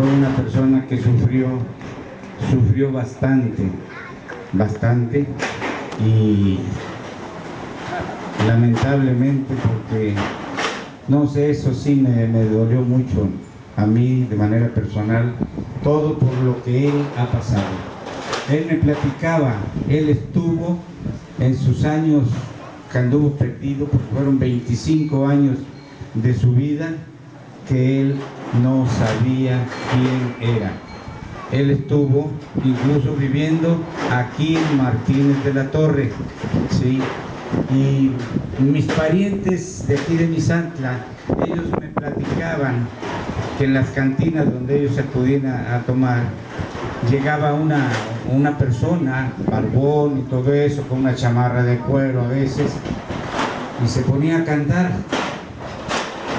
fue una persona que sufrió bastante, y lamentablemente, porque no sé, eso sí me dolió mucho a mí de manera personal, todo por lo que él ha pasado. Él me platicaba, él estuvo en sus años que anduvo perdido, porque fueron 25 años de su vida que él no sabía quién era. Él estuvo incluso viviendo aquí en Martínez de la Torre, ¿sí? Y mis parientes de aquí de Misantla, ellos me platicaban que en las cantinas donde ellos acudían a tomar, llegaba una persona, barbón y todo eso, con una chamarra de cuero a veces, y se ponía a cantar.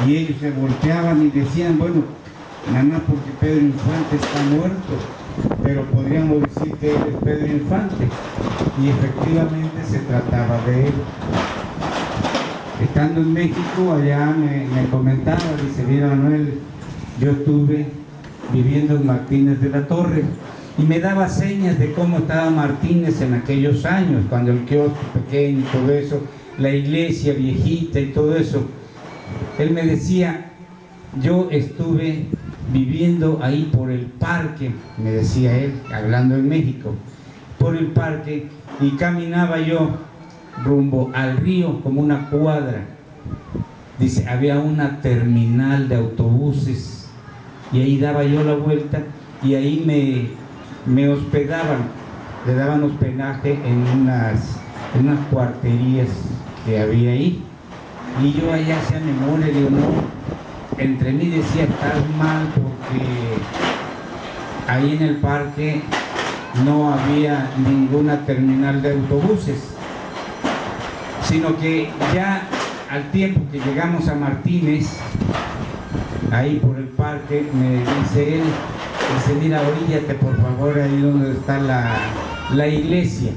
Y ellos se volteaban y decían, bueno, nada más porque Pedro Infante está muerto, pero podríamos decir que él es Pedro Infante. Y efectivamente se trataba de él. Estando en México, allá me comentaba, dice, mira Manuel, yo estuve viviendo en Martínez de la Torre, y me daba señas de cómo estaba Martínez en aquellos años, cuando el kiosco pequeño y todo eso, la iglesia viejita y todo eso. Él me decía, yo estuve viviendo ahí por el parque, me decía él, hablando en México, por el parque, y caminaba yo rumbo al río como una cuadra. Dice, había una terminal de autobuses, y ahí daba yo la vuelta, y ahí me hospedaban, le daban hospedaje en unas cuarterías que había ahí. Y yo allá hacía memoria, digo, no, entre mí decía, estás mal, porque ahí en el parque no había ninguna terminal de autobuses, sino que ya al tiempo que llegamos a Martínez, ahí por el parque, me dice él, dice, mira, oríllate por favor ahí donde está la iglesia.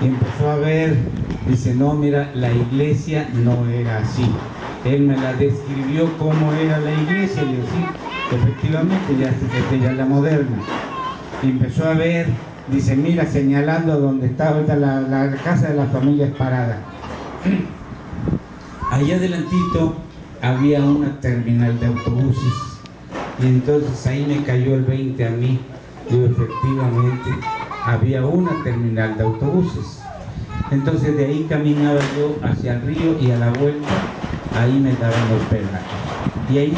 Y empezó a ver, dice, no, mira, la iglesia no era así. Él me la describió cómo era la iglesia, y yo sí, efectivamente, ya es la moderna. Y empezó a ver, dice, mira, señalando a donde estaba la casa de la familia Parada. Allá adelantito había una terminal de autobuses, y entonces ahí me cayó el 20 a mí. Yo, efectivamente, había una terminal de autobuses. Entonces de ahí caminaba yo hacia el río, y a la vuelta ahí me daban hospedaje. Y ahí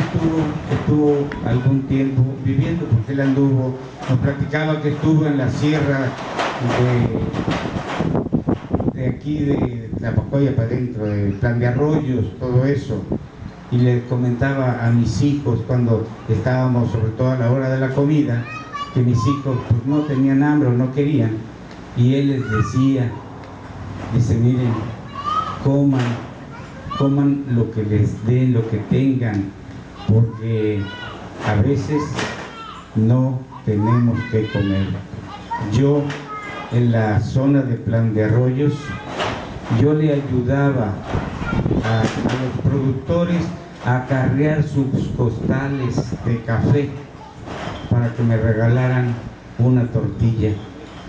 estuvo algún tiempo viviendo, porque él anduvo, nos platicaba que estuvo en la sierra de aquí de Tlapacoya para adentro, de Plan de Arroyos, todo eso. Y le comentaba a mis hijos cuando estábamos, sobre todo a la hora de la comida, que mis hijos pues no tenían hambre o no querían, y él les decía, dice, miren, coman lo que les den, lo que tengan, porque a veces no tenemos que comer. Yo, en la zona de Plan de Arroyos, yo le ayudaba a los productores a acarrear sus costales de café para que me regalaran una tortilla,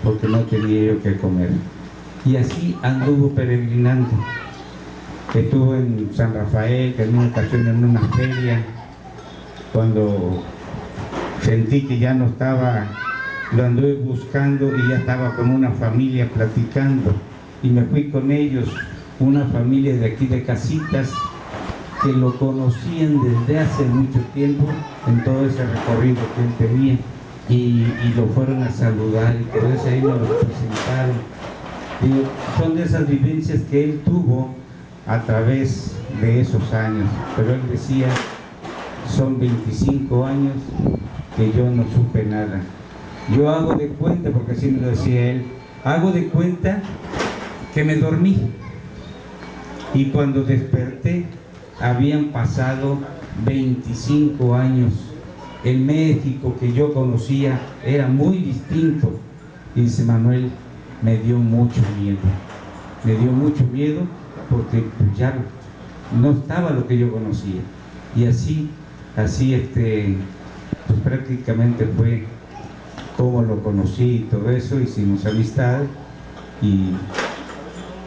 porque no tenía yo que comer. Y así anduvo peregrinando. Estuvo en San Rafael, que en una ocasión en una feria, cuando sentí que ya no estaba, lo anduve buscando y ya estaba con una familia platicando, y me fui con ellos, una familia de aquí de Casitas, que lo conocían desde hace mucho tiempo en todo ese recorrido que él tenía, y lo fueron a saludar, y por eso ahí nos lo presentaron. Digo, son de esas vivencias que él tuvo a través de esos años, pero él decía, son 25 años que yo no supe nada. Yo hago de cuenta, porque así me lo decía él, hago de cuenta que me dormí, y cuando desperté habían pasado 25 años. El México que yo conocía era muy distinto. Y dice, Manuel, me dio mucho miedo, porque ya no estaba lo que yo conocía. Y así pues prácticamente fue como lo conocí y todo eso, hicimos amistad y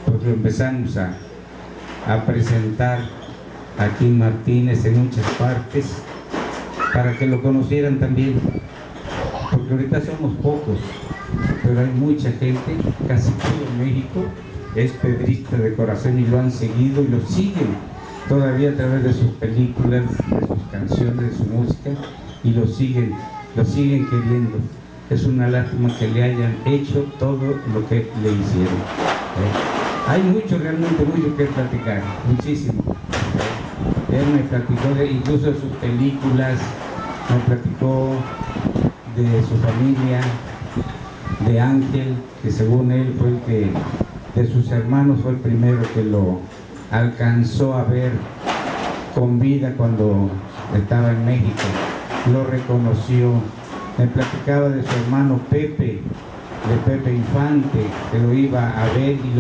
pues lo empezamos a presentar aquí en Martínez en muchas partes para que lo conocieran también, porque ahorita somos pocos, pero hay mucha gente, casi todo México es pedrista de corazón y lo han seguido y lo siguen todavía a través de sus películas, de sus canciones, de su música, y lo siguen queriendo. Es una lástima que le hayan hecho todo lo que le hicieron. Hay realmente mucho que platicar, muchísimo. Él me platicó incluso de sus películas, me platicó de su familia, de Ángel, que según él fue el que, de sus hermanos, fue el primero que lo alcanzó a ver con vida cuando estaba en México, lo reconoció. Me platicaba de su hermano Pepe, de Pepe Infante, que lo iba a ver y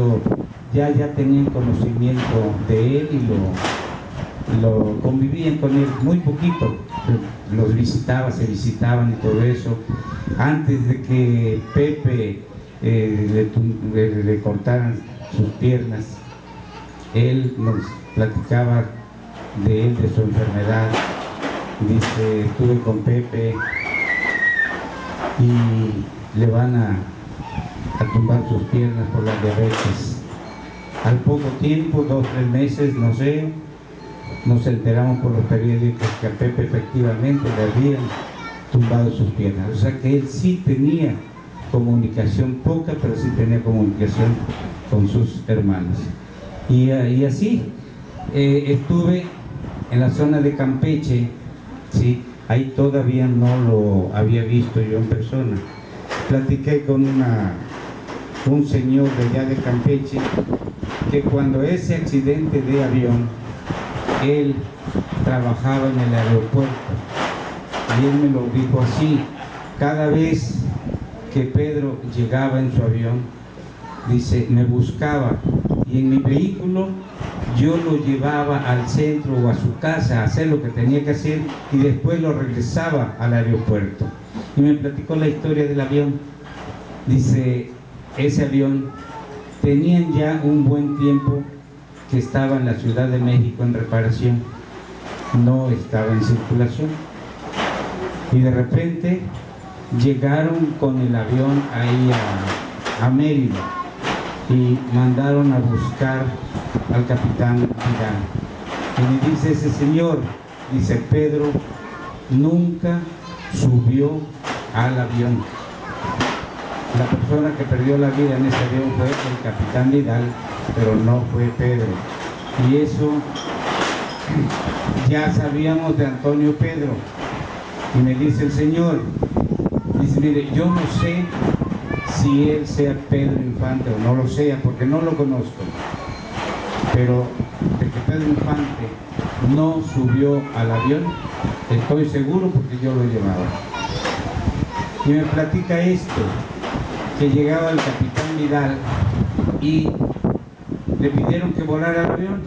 ya tenían conocimiento de él y lo convivían con él muy poquito, los visitaba, se visitaban y todo eso. Antes de que Pepe le cortaran sus piernas, él nos platicaba de él, de su enfermedad. Dice, estuve con Pepe y le van a tumbar sus piernas por la diabetes. Al poco tiempo, 2 o 3 meses, no sé, nos enteramos por los periódicos que a Pepe efectivamente le habían tumbado sus piernas. O sea que él sí tenía comunicación, poca, pero sí tenía comunicación con sus hermanos. Y así estuve en la zona de Campeche, ¿sí? Ahí todavía no lo había visto yo en persona. Platiqué con un señor de allá de Campeche, que cuando ese accidente de avión, él trabajaba en el aeropuerto, y él me lo dijo así: cada vez que Pedro llegaba en su avión, dice, me buscaba, y en mi vehículo yo lo llevaba al centro o a su casa a hacer lo que tenía que hacer, y después lo regresaba al aeropuerto. Y me platicó la historia del avión. Dice, ese avión tenían ya un buen tiempo que estaba en la Ciudad de México en reparación, no estaba en circulación, y de repente llegaron con el avión ahí a Mérida y mandaron a buscar al capitán Vidal. Y me dice ese señor, dice, Pedro nunca subió al avión. La persona que perdió la vida en ese avión fue el capitán Vidal, pero no fue Pedro. Y eso ya sabíamos de Antonio Pedro. Y me dice el señor, dice, mire, yo no sé si él sea Pedro Infante o no lo sea, porque no lo conozco, pero de que Pedro Infante no subió al avión, estoy seguro, porque yo lo he llevado. Y me platica esto, que llegaba el capitán Vidal y le pidieron que volara el avión.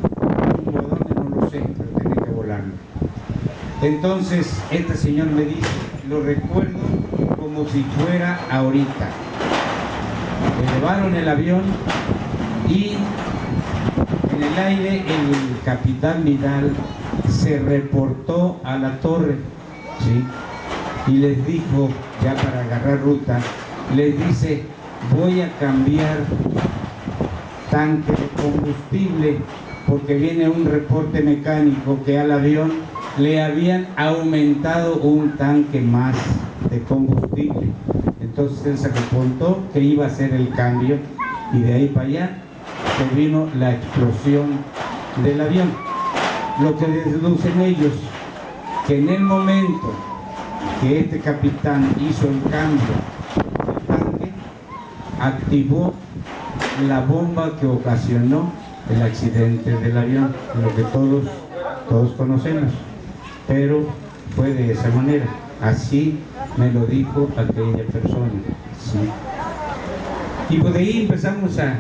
¿A dónde? No lo sé, pero tenía que volarlo. Entonces este señor me dice, lo recuerdo como si fuera ahorita. Elevaron el avión y en el aire el capitán Vidal se reportó a la torre, ¿sí? Y les dijo, ya para agarrar ruta, les dice, voy a cambiar tanque de combustible porque viene un reporte mecánico que al avión le habían aumentado un tanque más de combustible. Entonces él se reportó que iba a hacer el cambio, y de ahí para allá se vino la explosión del avión. Lo que deducen ellos, que en el momento que este capitán hizo el cambio del tanque, activó la bomba que ocasionó el accidente del avión, lo que todos conocemos, pero fue de esa manera. Así me lo dijo aquella persona, ¿sí? Y pues de ahí empezamos a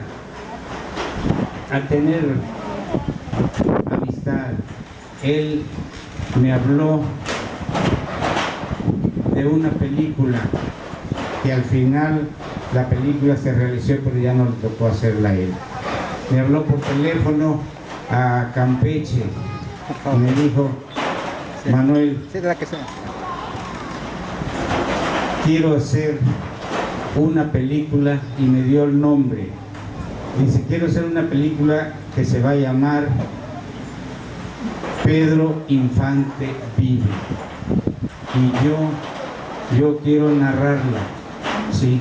tener amistad. Él me habló una película que al final la película se realizó, pero ya no le tocó hacerla a él. Me habló por teléfono a Campeche y me dijo, Manuel, quiero hacer una película, y me dio el nombre. Dice, quiero hacer una película que se va a llamar Pedro Infante Vive, y yo quiero narrarla, ¿sí?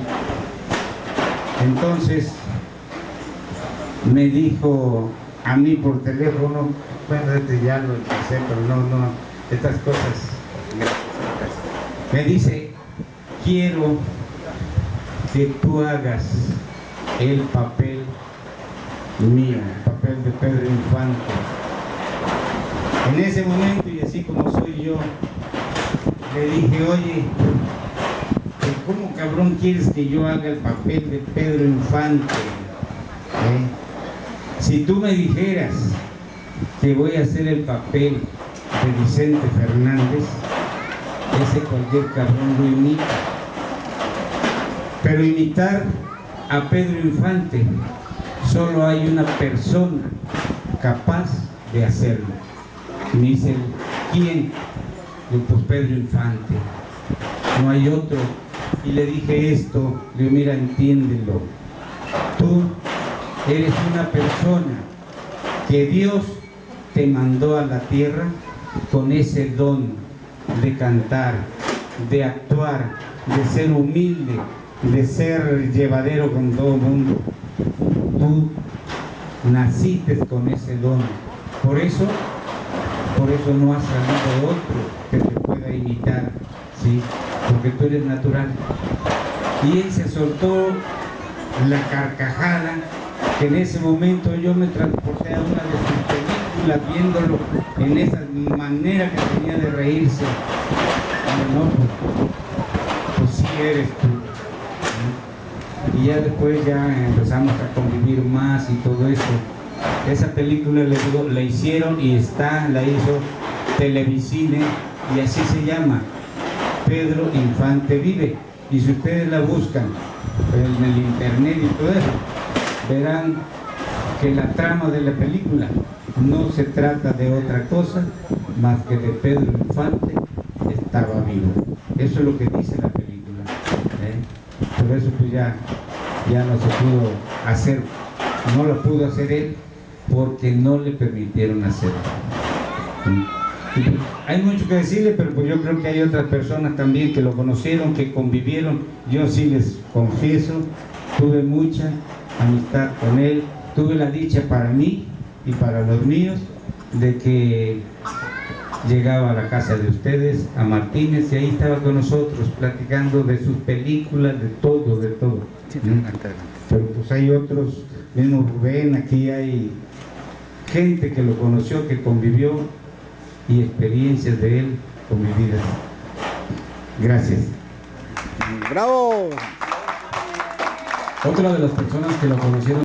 Entonces me dijo a mí por teléfono, bueno, ya lo empecé, pero no, estas cosas. Me dice, quiero que tú hagas el papel mío, el papel de Pedro Infante. En ese momento, y así como soy yo, le dije, oye, ¿cómo cabrón quieres que yo haga el papel de Pedro Infante? Si tú me dijeras que voy a hacer el papel de Vicente Fernández, ese cualquier cabrón lo imita. Pero imitar a Pedro Infante, solo hay una persona capaz de hacerlo. Y me dice, ¿quién? Yo, pues Pedro Infante, no hay otro. Y le dije esto, le digo, mira, entiéndelo. Tú eres una persona que Dios te mandó a la tierra con ese don de cantar, de actuar, de ser humilde, de ser llevadero con todo el mundo. Tú naciste con ese don. Por eso no ha salido otro que te pueda imitar, ¿sí? Porque tú eres natural. Y él se soltó la carcajada, que en ese momento yo me transporté a una de sus películas, viéndolo en esa manera que tenía de reírse. No, pues sí eres tú. Y ya después ya empezamos a convivir más y todo eso. Esa película la hicieron y la hizo Televicine, y así se llama, Pedro Infante Vive. Y si ustedes la buscan en el internet y todo eso, verán que la trama de la película no se trata de otra cosa más que de Pedro Infante estaba vivo. Eso es lo que dice la película. Por eso pues ya no se pudo hacer, no lo pudo hacer él porque no le permitieron hacerlo. Hay mucho que decirle, pero pues yo creo que hay otras personas también que lo conocieron, que convivieron. Yo sí les confieso, tuve mucha amistad con él, tuve la dicha para mí y para los míos de que llegaba a la casa de ustedes, a Martínez, y ahí estaba con nosotros platicando de sus películas, de todo. Pero pues hay otros, mismo Rubén, aquí hay gente que lo conoció, que convivió, y experiencias de él convividas. Gracias. ¡Bravo! Otra de las personas que lo conocieron